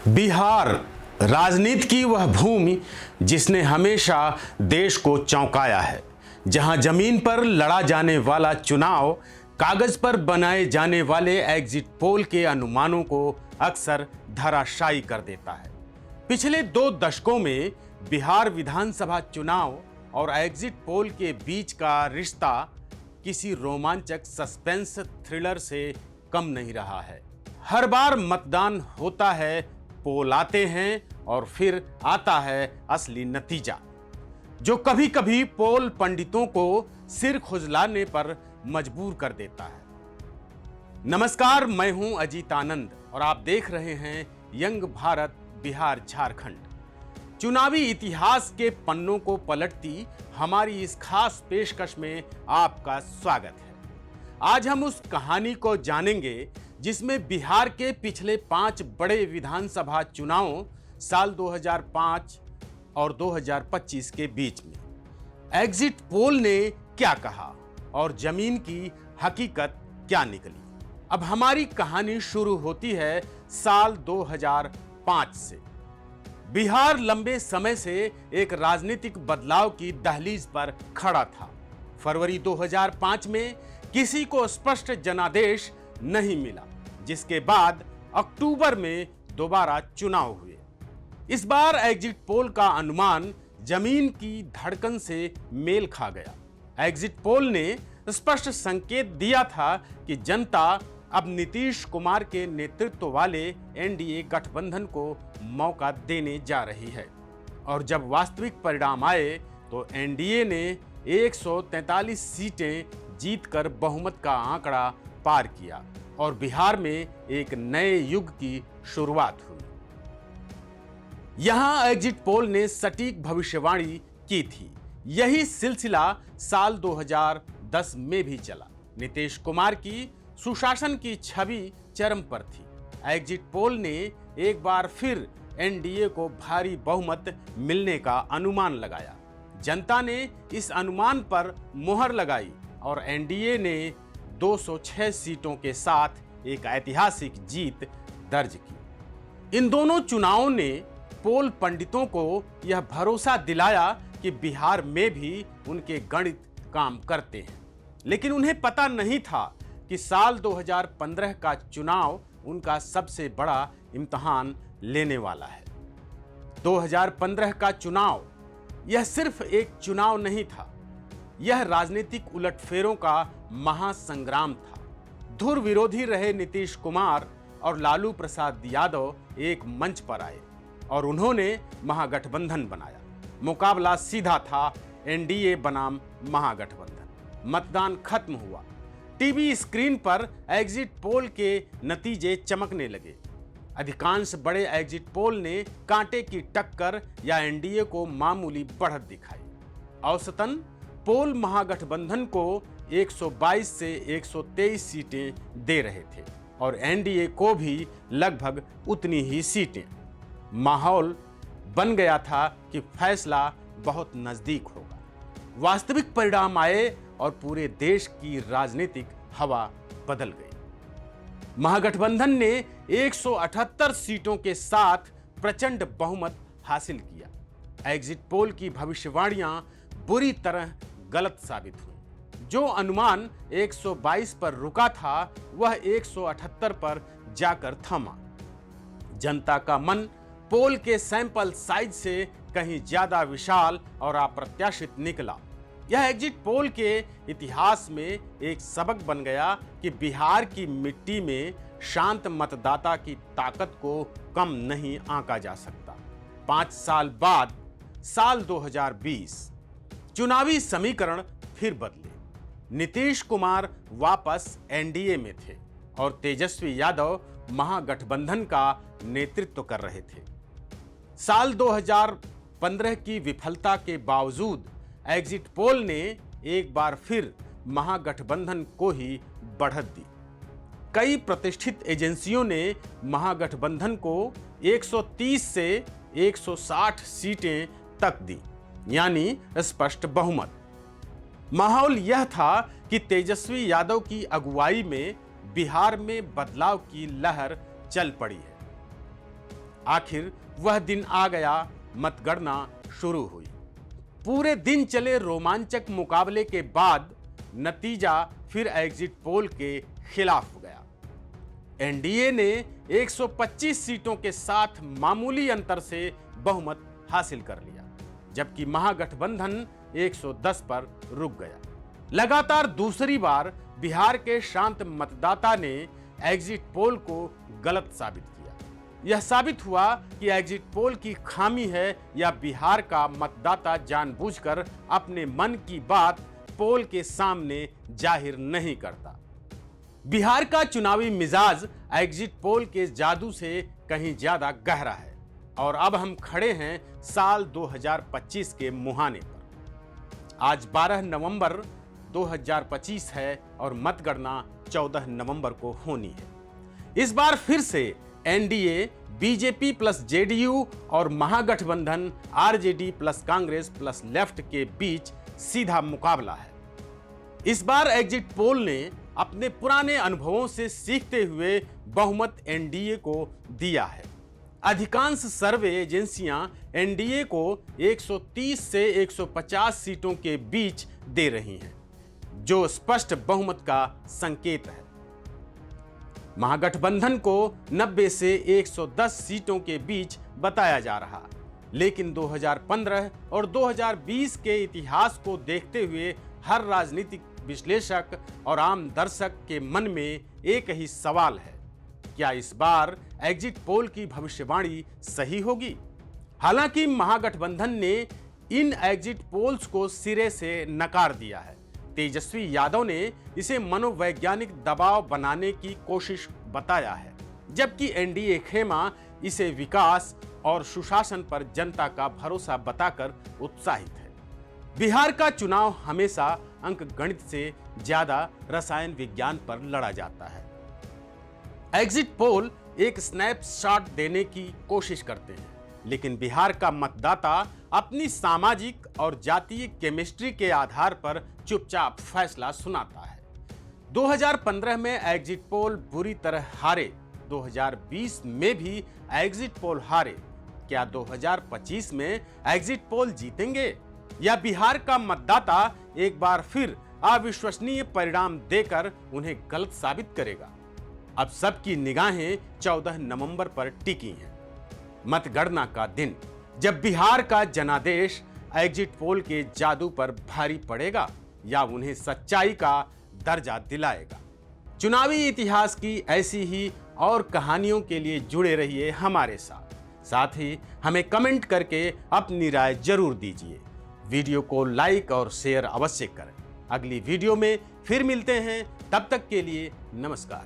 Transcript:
बिहार राजनीति की वह भूमि जिसने हमेशा देश को चौंकाया है, जहां जमीन पर लड़ा जाने वाला चुनाव कागज पर बनाए जाने वाले एग्जिट पोल के अनुमानों को अक्सर धराशायी कर देता है। पिछले 2 दशकों में बिहार विधानसभा चुनाव और एग्जिट पोल के बीच का रिश्ता किसी रोमांचक सस्पेंस थ्रिलर से कम नहीं रहा है। हर बार मतदान होता है, पोल आते हैं और फिर आता है असली नतीजा, जो कभी कभी पोल पंडितों को सिर खुजलाने पर मजबूर कर देता है। नमस्कार, मैं हूं अजीत आनंद और आप देख रहे हैं यंग भारत बिहार झारखंड। चुनावी इतिहास के पन्नों को पलटती हमारी इस खास पेशकश में आपका स्वागत है। आज हम उस कहानी को जानेंगे जिसमें बिहार के पिछले 5 बड़े विधानसभा चुनावों साल 2005 और 2025 के बीच में एग्जिट पोल ने क्या कहा और जमीन की हकीकत क्या निकली। अब हमारी कहानी शुरू होती है साल 2005 से। बिहार लंबे समय से एक राजनीतिक बदलाव की दहलीज पर खड़ा था। फरवरी 2005 में किसी को स्पष्ट जनादेश नहीं मिला, जिसके बाद अक्टूबर में दोबारा चुनाव हुए। इस बार एग्जिट पोल का अनुमान जमीन की धड़कन से मेल खा गया। एग्जिट पोल ने स्पष्ट संकेत दिया था कि जनता अब नीतीश कुमार के नेतृत्व वाले एनडीए गठबंधन को मौका देने जा रही है। और जब वास्तविक परिणाम आए तो एनडीए ने 143 सीटें जीतकर बहुमत का आंकड़ा पार किया और बिहार में एक नए युग की शुरुआत हुई। यहां एग्जिट पोल ने सटीक भविष्यवाणी की थी। यही सिलसिला साल 2010 में भी चला। नीतीश कुमार की सुशासन की छवि चरम पर थी। एग्जिट पोल ने एक बार फिर एनडीए को भारी बहुमत मिलने का अनुमान लगाया। जनता ने इस अनुमान पर मोहर लगाई और एनडीए ने 206 सीटों के साथ एक ऐतिहासिक जीत दर्ज की। इन दोनों चुनावों ने पोल पंडितों को यह भरोसा दिलाया कि बिहार में भी उनके गणित काम करते हैं। लेकिन उन्हें पता नहीं था कि साल 2015 का चुनाव उनका सबसे बड़ा इम्तिहान लेने वाला है। 2015 का चुनाव यह सिर्फ एक चुनाव नहीं था, यह राजनीतिक उलटफेरों का महासंग्राम था। धुर विरोधी रहे नीतीश कुमार और लालू प्रसाद यादव एक मंच पर आए और उन्होंने महागठबंधन बनाया। मुकाबला सीधा था, एनडीए बनाम महागठबंधन। मतदान खत्म हुआ। टीवी स्क्रीन पर एग्जिट पोल के नतीजे चमकने लगे। अधिकांश बड़े एग्जिट पोल ने कांटे की टक्कर या एनडीए को मामूली बढ़त दिखाई। औसतन पोल महागठबंधन को 122 से 123 सीटें दे रहे थे और एनडीए को भी लगभग उतनी ही सीटें। माहौल बन गया था कि फैसला बहुत नजदीक होगा। वास्तविक परिणाम आए और पूरे देश की राजनीतिक हवा बदल गई। महागठबंधन ने 178 सीटों के साथ प्रचंड बहुमत हासिल किया। एग्जिट पोल की भविष्यवाणियां बुरी तरह गलत साबित हुई। जो अनुमान 122 पर रुका था वह 178 पर जाकर थमा। जनता का मन पोल के सैंपल साइज से कहीं ज्यादा विशाल और अप्रत्याशित निकला। यह एग्जिट पोल के इतिहास में एक सबक बन गया कि बिहार की मिट्टी में शांत मतदाता की ताकत को कम नहीं आंका जा सकता। 5 साल बाद साल 2020 चुनावी समीकरण फिर बदले। नीतीश कुमार वापस एनडीए में थे और तेजस्वी यादव महागठबंधन का नेतृत्व कर रहे थे। साल 2015 की विफलता के बावजूद एग्जिट पोल ने एक बार फिर महागठबंधन को ही बढ़त दी। कई प्रतिष्ठित एजेंसियों ने महागठबंधन को 130 से 160 सीटें तक दी, यानी स्पष्ट बहुमत। माहौल यह था कि तेजस्वी यादव की अगुवाई में बिहार में बदलाव की लहर चल पड़ी है। आखिर वह दिन आ गया, मतगणना शुरू हुई। पूरे दिन चले रोमांचक मुकाबले के बाद नतीजा फिर एग्जिट पोल के खिलाफ गया। एनडीए ने 125 सीटों के साथ मामूली अंतर से बहुमत हासिल कर लिया, जबकि महागठबंधन 110 पर रुक गया। लगातार दूसरी बार बिहार के शांत मतदाता ने एग्जिट पोल को गलत साबित किया। यह साबित हुआ कि एग्जिट पोल की खामी है या बिहार का मतदाता जानबूझकर अपने मन की बात पोल के सामने जाहिर नहीं करता। बिहार का चुनावी मिजाज एग्जिट पोल के जादू से कहीं ज्यादा गहरा है और अब हम खड़े हैं साल 2025 के मुहाने पर। आज 12 नवंबर 2025 है और मतगणना 14 नवंबर को होनी है। इस बार फिर से एनडीए, बीजेपी प्लस जेडीयू और महागठबंधन RJD plus Congress plus left के बीच सीधा मुकाबला है। इस बार एग्जिट पोल ने अपने पुराने अनुभवों से सीखते हुए बहुमत एनडीए को दिया है। अधिकांश सर्वे एजेंसियां एनडीए को 130 से 150 सीटों के बीच दे रही हैं, जो स्पष्ट बहुमत का संकेत है। महागठबंधन को 90 से 110 सीटों के बीच बताया जा रहा, लेकिन 2015 और 2020 के इतिहास को देखते हुए हर राजनीतिक विश्लेषक और आम दर्शक के मन में एक ही सवाल है, क्या इस बार एग्जिट पोल की भविष्यवाणी सही होगी? हालांकि महागठबंधन ने इन एग्जिट पोल्स को सिरे से नकार दिया है। तेजस्वी यादव ने इसे मनोवैज्ञानिक दबाव बनाने की कोशिश बताया है, जबकि एनडीए खेमा इसे विकास और सुशासन पर जनता का भरोसा बताकर उत्साहित है। बिहार का चुनाव हमेशा अंकगणित से ज्यादा रसायन विज्ञान पर लड़ा जाता है। एग्जिट पोल एक स्नैपशॉट देने की कोशिश करते हैं, लेकिन बिहार का मतदाता अपनी सामाजिक और जातीय केमिस्ट्री के आधार पर चुपचाप फैसला सुनाता है। 2015 में एग्जिट पोल बुरी तरह हारे, 2020 में भी एग्जिट पोल हारे। क्या 2025 में एग्जिट पोल जीतेंगे या बिहार का मतदाता एक बार फिर अविश्वसनीय परिणाम देकर उन्हें गलत साबित करेगा? अब सबकी निगाहें 14 नवंबर पर टिकी हैं, मतगणना का दिन, जब बिहार का जनादेश एग्जिट पोल के जादू पर भारी पड़ेगा या उन्हें सच्चाई का दर्जा दिलाएगा। चुनावी इतिहास की ऐसी ही और कहानियों के लिए जुड़े रहिए हमारे साथ ही हमें कमेंट करके अपनी राय जरूर दीजिए। वीडियो को लाइक और शेयर अवश्य करें। अगली वीडियो में फिर मिलते हैं, तब तक के लिए नमस्कार।